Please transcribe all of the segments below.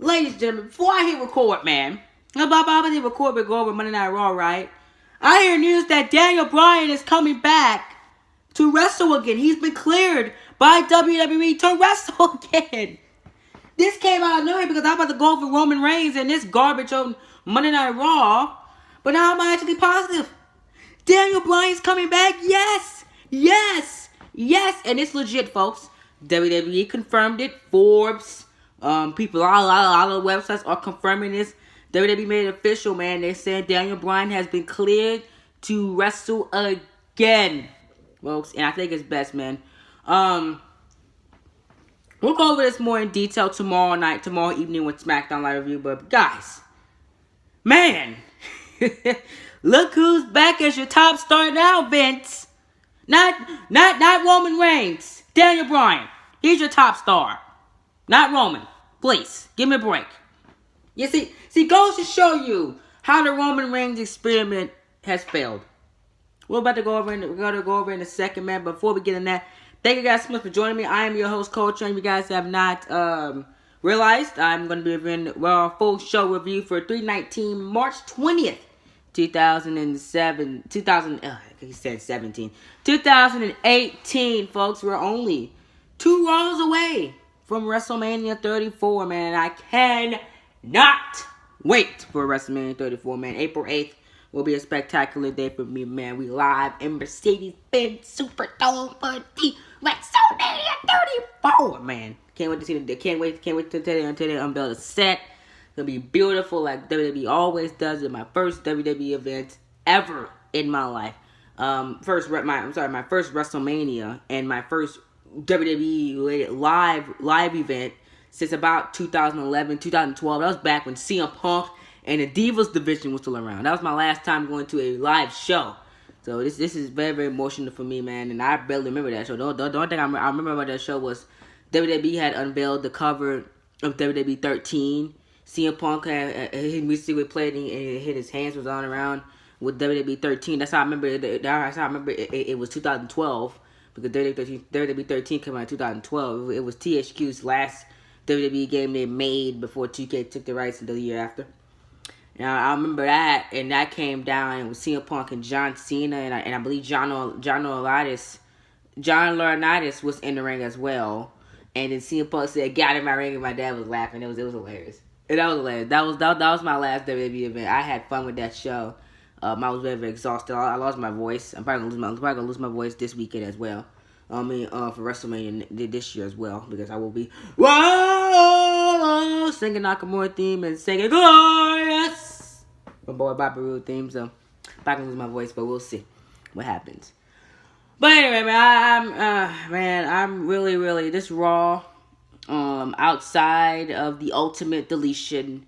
Ladies and gentlemen, before I hit record, man, I did record but go over Monday Night Raw, right? I hear news that Daniel Bryan is coming back to wrestle again. He's been cleared by WWE to wrestle again. This came out of nowhere because I'm about to go over Roman Reigns and this garbage on Monday Night Raw. But now I'm actually positive. Daniel Bryan's coming back. Yes. Yes. Yes. And it's legit, folks. WWE confirmed it. Forbes. People, a lot of websites are confirming this. WWE made it official, man. They said Daniel Bryan has been cleared to wrestle again, folks. And I think it's best, man. We'll go over this more in detail tomorrow evening with SmackDown Live Review. But guys, man, look who's back as your top star now, Vince. Not Roman Reigns. Daniel Bryan. He's your top star. Not Roman. Please, give me a break. You see, goes to show you how the Roman Reigns experiment has failed. We're about to go over in a second, man. Before we get in that, thank you guys so much for joining me. I am your host, Coach, and if you guys have not realized, I'm going to be reviewing a full show review for 3/19, March 20th, 2018, folks. We're only 2 Raws away from WrestleMania 34, man. I cannot wait for WrestleMania 34, man. April 8th will be a spectacular day for me, man. We live in Mercedes-Benz Superdome for the WrestleMania 34, man. Can't wait to see the. Can't wait to until they unveil the set. It's gonna be beautiful, like WWE always does. It's my first WWE event ever in my life. My first WrestleMania and my first WWE live event since about 2011, 2012. That was back when CM Punk and the Divas division was still around. That was my last time going to a live show. So this is very, very emotional for me, man. And I barely remember that show. The only thing I remember about that show was WWE had unveiled the cover of WWE 13. CM Punk had his music was played and his hands was on around with WWE 13. That's how I remember it. It was 2012 because WWE 13 came out in 2012. It was THQ's last WWE game they made before 2K took the rights until the year after. Now I remember that, and that came down and with CM Punk and John Cena, and I believe John Laurinaitis was in the ring as well. And then CM Punk said, "Got in my ring," and my dad was laughing. It was hilarious. And that was hilarious. That was my last WWE event. I had fun with that show. I was very, very exhausted. I lost my voice. I'm probably gonna lose my voice this weekend as well. For WrestleMania this year as well, because I will be singing Nakamura theme and singing Glorious, my boy Bobby Roode theme. So I'm not gonna lose my voice, but we'll see what happens. But anyway, man, I'm really this Raw. Outside of the ultimate deletion,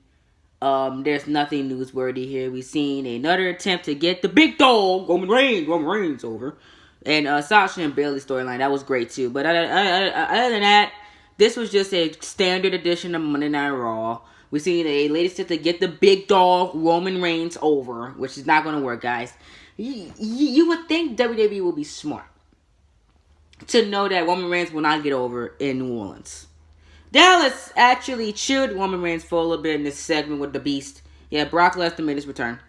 there's nothing newsworthy here. We've seen another attempt to get the big dog Roman Reigns over. And Sasha and Bayley storyline, that was great too. But other than that, this was just a standard edition of Monday Night Raw. We seen a latest attempt to get the big dog Roman Reigns over, which is not going to work, guys. You would think WWE will be smart to know that Roman Reigns will not get over in New Orleans. Dallas actually cheered Roman Reigns for a little bit in this segment with the Beast. Yeah, Brock Lesnar made his return.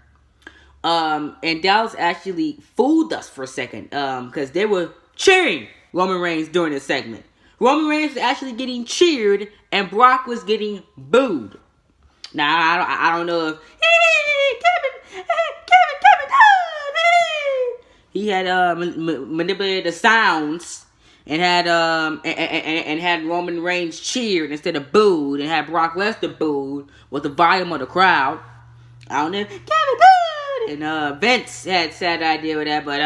And Dallas actually fooled us for a second, because they were cheering Roman Reigns during this segment. Roman Reigns was actually getting cheered, and Brock was getting booed. Now, I don't know if, Kevin, he had, manipulated the sounds, and had, had Roman Reigns cheered instead of booed, and had Brock Lesnar booed with the volume of the crowd. I don't know if Kevin and Vince had said idea with that, but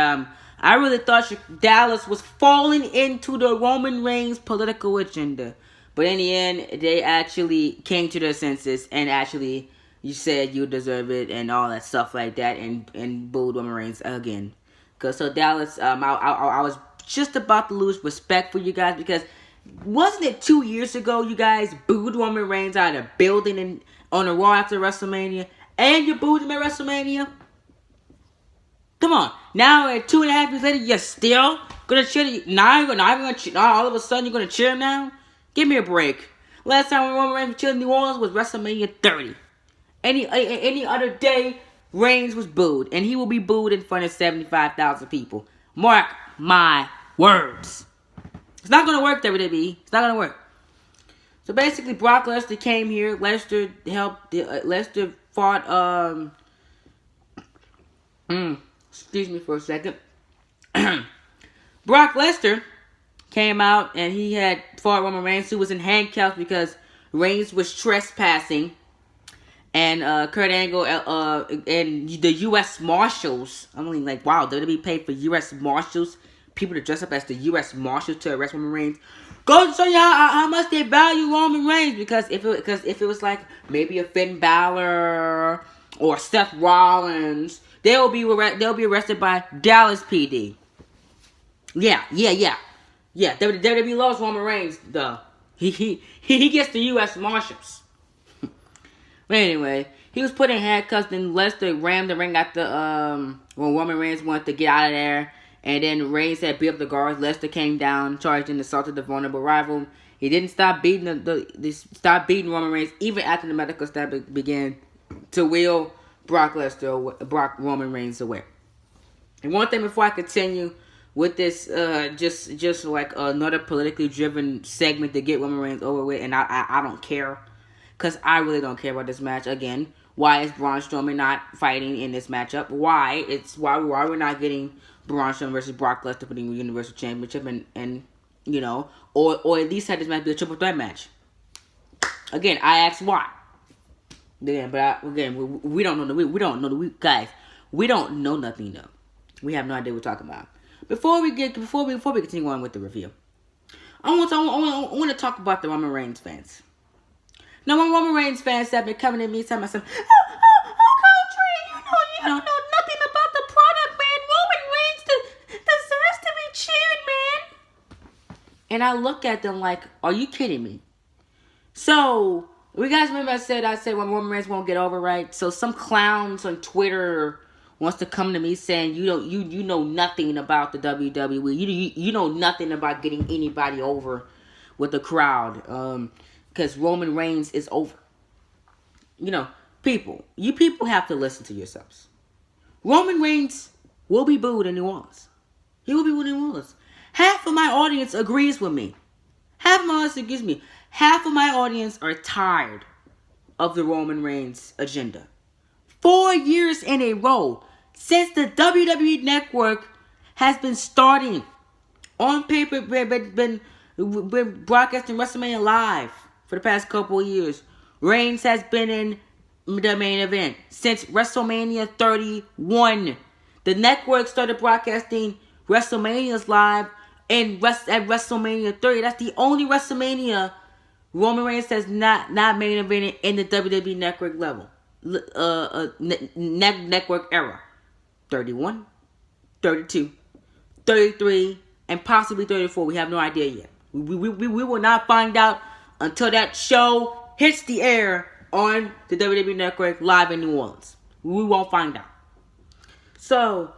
I really thought Dallas was falling into the Roman Reigns political agenda. But in the end, they actually came to their senses and actually you said you deserve it and all that stuff like that and booed Roman Reigns again. So Dallas, I was just about to lose respect for you guys because wasn't it 2 years ago you guys booed Roman Reigns out of the building on the Raw after WrestleMania? And you booed him at WrestleMania? Come on. Now, 2.5 years later, you're still going to cheer? Now all of a sudden you're going to cheer him now? Give me a break. Last time Roman Reigns was chilling in New Orleans was WrestleMania 30. Any other day, Reigns was booed, and he will be booed in front of 75,000 people. Mark my words. It's not gonna work, WWE. It's not gonna work. So basically, Brock Lesnar came here. Lesnar helped. Lesnar fought. Excuse me for a second. Brock Lesnar came out and he had fought Roman Reigns, who was in handcuffs because Reigns was trespassing. And Kurt Angle and the U.S. Marshals. I'm like, wow, WWE paid for U.S. Marshals, people to dress up as the U.S. Marshals to arrest Roman Reigns. Go to show you how much they value Roman Reigns. Because if it was like maybe a Finn Balor or Seth Rollins, they'll be arrested by Dallas PD. Yeah. WWE loves Roman Reigns though. He gets the U.S. Marshals. But anyway, he was put in handcuffs, then Lesnar rammed the ring at when Roman Reigns wanted to get out of there. And then Reigns had beat up the guards. Lesnar came down, charged and assaulted the vulnerable rival. He didn't stop beating Roman Reigns even after the medical staff began to wheel Roman Reigns away. And one thing before I continue with this, just like another politically driven segment to get Roman Reigns over with, and I don't care. Because I really don't care about this match. Again, why is Braun Strowman not fighting in this matchup? Why we're not getting Braun Strowman versus Brock Lesnar for the Universal Championship and you know, or at least have this match be a triple threat match. Again, I ask why. Again, we don't know guys. We don't know nothing though. We have no idea what we're talking about. Before we continue on with the review, I want to talk about the Roman Reigns fans. Now, when Roman Reigns fans have been coming to me telling myself, Country, you don't know nothing about the product, man. Roman Reigns deserves to be cheered, man. And I look at them like, are you kidding me? So, you guys remember I said when Roman Reigns won't get over, right? So some clowns on Twitter wants to come to me saying you know nothing about the WWE. You know nothing about getting anybody over with the crowd. Because Roman Reigns is over. You know, you people have to listen to yourselves. Roman Reigns will be booed in New Orleans. He will be booed in New Orleans. Half of my audience agrees with me. Half of my audience are tired of the Roman Reigns agenda. 4 years in a row since the WWE Network has been starting on paper, been broadcasting WrestleMania Live. For the past couple of years, Reigns has been in the main event since WrestleMania 31. The network started broadcasting WrestleManias live at WrestleMania 30. That's the only WrestleMania Roman Reigns has not main evented in the WWE network level, network era. 31, 32, 33, and possibly 34. We have no idea yet. We will not find out until that show hits the air on the WWE Network live in New Orleans. We won't find out. So,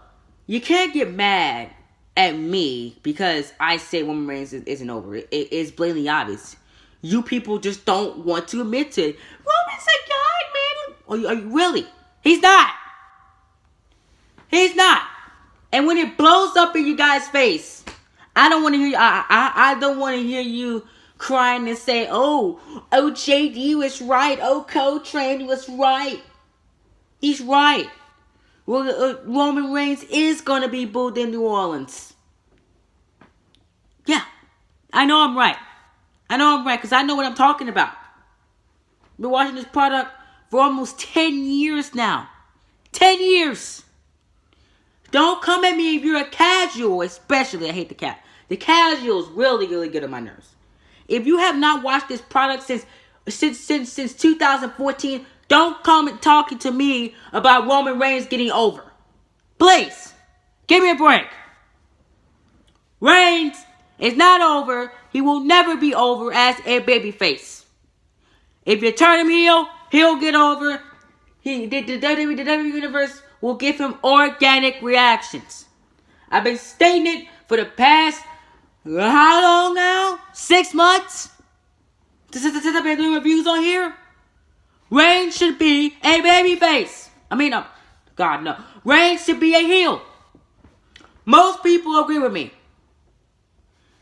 you can't get mad at me because I say Roman Reigns isn't over. It's blatantly obvious. You people just don't want to admit to it. Roman's a god, man. Are you really? He's not. He's not. And when it blows up in you guys' face, I don't want to hear you. I don't want to hear you crying and say, oh, JD was right. Oh, Coltrane was right. He's right. Roman Reigns is going to be booed in New Orleans. Yeah. I know I'm right. Because I know what I'm talking about. I've been watching this product for almost 10 years now. 10 years. Don't come at me if you're a casual, especially. I hate the cat. The casuals really, really get on my nerves. If you have not watched this product since 2014, don't come talking to me about Roman Reigns getting over. Please, give me a break. Reigns is not over. He will never be over as a babyface. If you turn him heel, he'll get over. The WWE Universe will give him organic reactions. I've been stating it for the past, how long now? 6 months? Since I've been doing reviews on here, Reigns should be a babyface. God, no. Reigns should be a heel. Most people agree with me.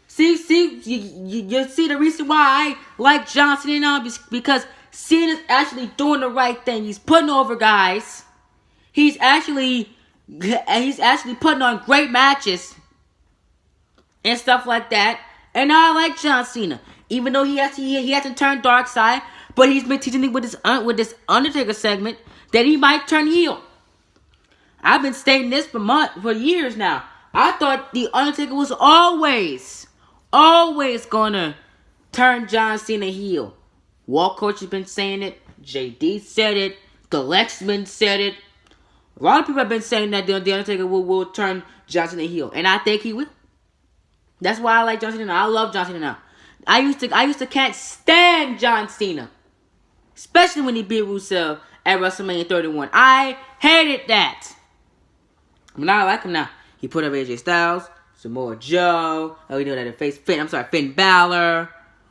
See, you see the reason why I like John Cena now because Cena's actually doing the right thing. He's putting over guys. He's actually putting on great matches and stuff like that. And I like John Cena, even though he hasn't turned dark side, but he's been teaching me with this Undertaker segment that he might turn heel. I've been stating this for years now. I thought the Undertaker was always gonna turn John Cena heel. Walt Coach has been saying it. JD said it. The Lexman said it. A lot of people have been saying that the Undertaker will turn John Cena heel, and I think he will. That's why I like John Cena now. I love John Cena now. I used to can't stand John Cena, especially when he beat Rusev at WrestleMania 31. I hated that. But now I like him now. He put up AJ Styles, Samoa Joe. Oh, we know that Finn Balor.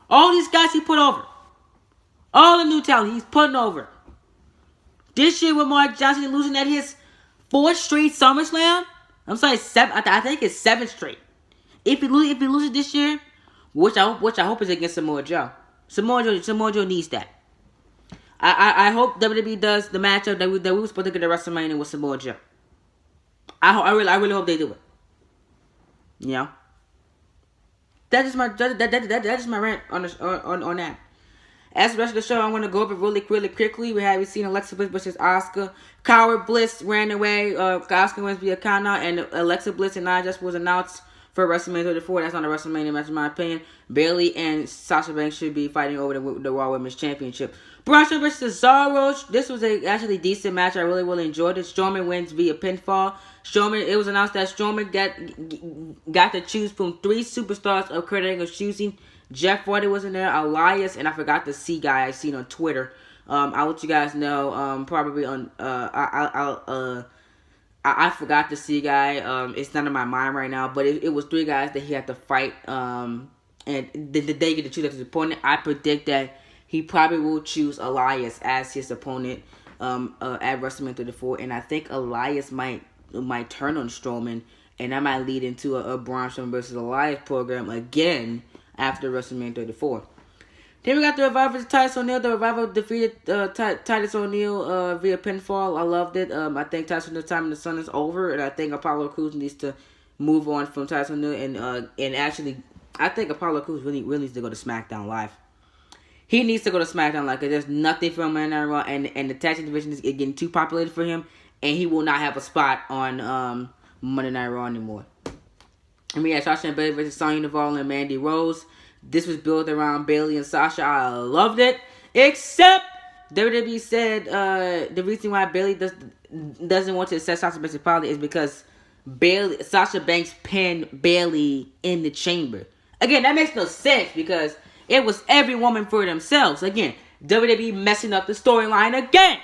All these guys he put over. All the new talent he's putting over. This year with Mark Johnson losing at his 4th straight SummerSlam. I think it's 7th straight. If he loses this year, which I hope is against Samoa Joe. Samoa Joe needs that. I hope WWE does the matchup that we were supposed to get at WrestleMania with Samoa Joe. I really hope they do it. You know. That is my rant on that. As the rest of the show, I want to go over it really quickly. We seen Alexa Bliss versus Asuka. Coward Bliss ran away. Asuka wins via count out, and Alexa Bliss and Nia Jax was announced for WrestleMania 34. That's not a WrestleMania match in my opinion. Bayley and Sasha Banks should be fighting over the Raw Women's Championship. Braun Strowman versus Cesaro. This was a actually decent match. I really enjoyed it. Strowman wins via pinfall. It was announced that Strowman got to choose from 3 superstars of Kurt Angle's choosing. Jeff Hardy wasn't there. Elias, and I forgot the C guy I seen on Twitter. I'll let you guys know. Probably on. I forgot the C guy. It's not in my mind right now. But it was 3 guys that he had to fight. And they get to choose as his opponent. I predict that he probably will choose Elias as his opponent at WrestleMania 34, and I think Elias might turn on Strowman, and that might lead into a Braun Strowman versus Elias program again after WrestleMania 34. Then we got the Revival versus Titus O'Neil. The Revival defeated Titus O'Neil via pinfall. I loved it. I think Titus O'Neil's time in the sun is over, and I think Apollo Crews needs to move on from Titus O'Neil, and actually, I think Apollo Crews really needs to go to SmackDown Live. He needs to go to SmackDown Live because there's nothing for him in Raw, and the tag team division is getting too populated for him, and he will not have a spot on Monday Night Raw anymore. And we had Sasha and Bayley versus Sonya Deville and Mandy Rose. This was built around Bayley and Sasha. I loved it, except WWE said the reason why Bayley doesn't want to accept Sasha Banks' apology is because Sasha Banks pinned Bayley in the chamber. Again, that makes no sense because it was every woman for themselves. Again, WWE messing up the storyline again.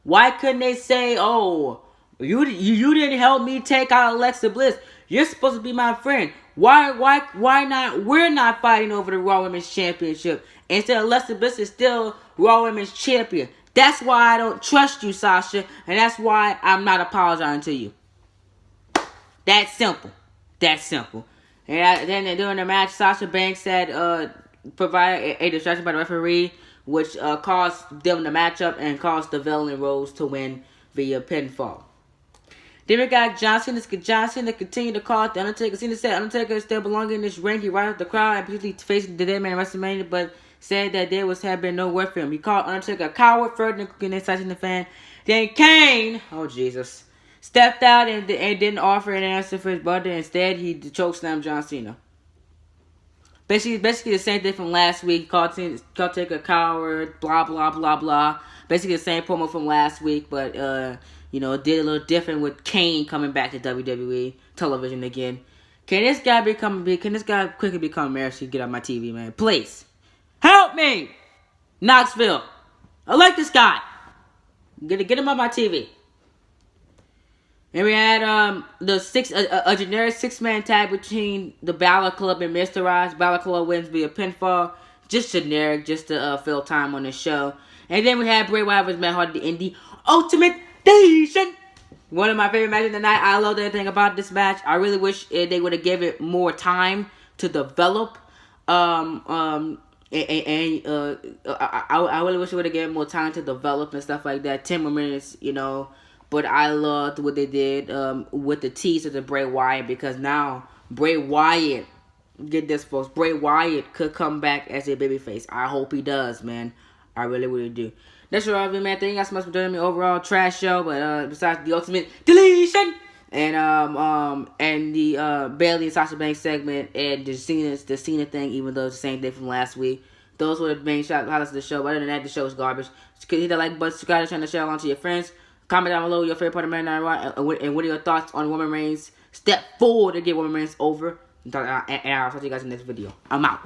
Why couldn't they say, "Oh, you didn't help me take out Alexa Bliss. You're supposed to be my friend. Why not? We're not fighting over the Raw Women's Championship. Instead, Alexa Bliss is still Raw Women's Champion. That's why I don't trust you, Sasha, and that's why I'm not apologizing to you. That's simple. And then during the match, Sasha Banks said provide a distraction by the referee, which caused them the matchup and caused Deville and Rose to win via pinfall. Then we got John Cena continued to call it the Undertaker. Cena said Undertaker still belonging in this ring. He riled the crowd and particularly facing the dead man in WrestleMania, but said that there had been no word for him. He called Undertaker a coward, further inciting the fan. Then Kane, oh Jesus, stepped out and didn't offer an answer for his brother. Instead, he chokeslammed John Cena. Basically the same thing from last week. Called Taker a coward, blah, blah, blah, blah. Basically the same promo from last week, but, did a little different with Kane coming back to WWE television again. Can this guy quickly become mayor so he can get on my TV, man? Please. Help me! Knoxville. I like this guy. Get him on my TV. And we had a generic 6-man tag between the Balor Club and Mr. Rise. Balor Club wins via pinfall. just generic, just to fill time on the show. And then we had Bray Wyatt vs Matt Hardy in the Ultimate Edition. One of my favorite matches of the night. I loved everything about this match. I really wish they would have given it more time to develop. I really wish they would have given more time to develop and stuff like that. 10 more minutes, you know. But I loved what they did with the tease of the Bray Wyatt, because now Bray Wyatt, get this, folks, Bray Wyatt could come back as a babyface. I hope he does, man. I really, really do. That's your review, man. Thank you guys so much for joining me. Overall trash show, but besides the Ultimate Deletion and the Bailey and Sasha Banks segment and the Cena thing, even though it's the same thing from last week. Those were the main highlights of the show. But other than that, the show is garbage. So hit that like button, subscribe, and share along to your friends. Comment down below your favorite part of Man Night Raw, and what are your thoughts on Roman Reigns' step forward to get Roman Reigns over. And I'll talk to you guys in the next video. I'm out.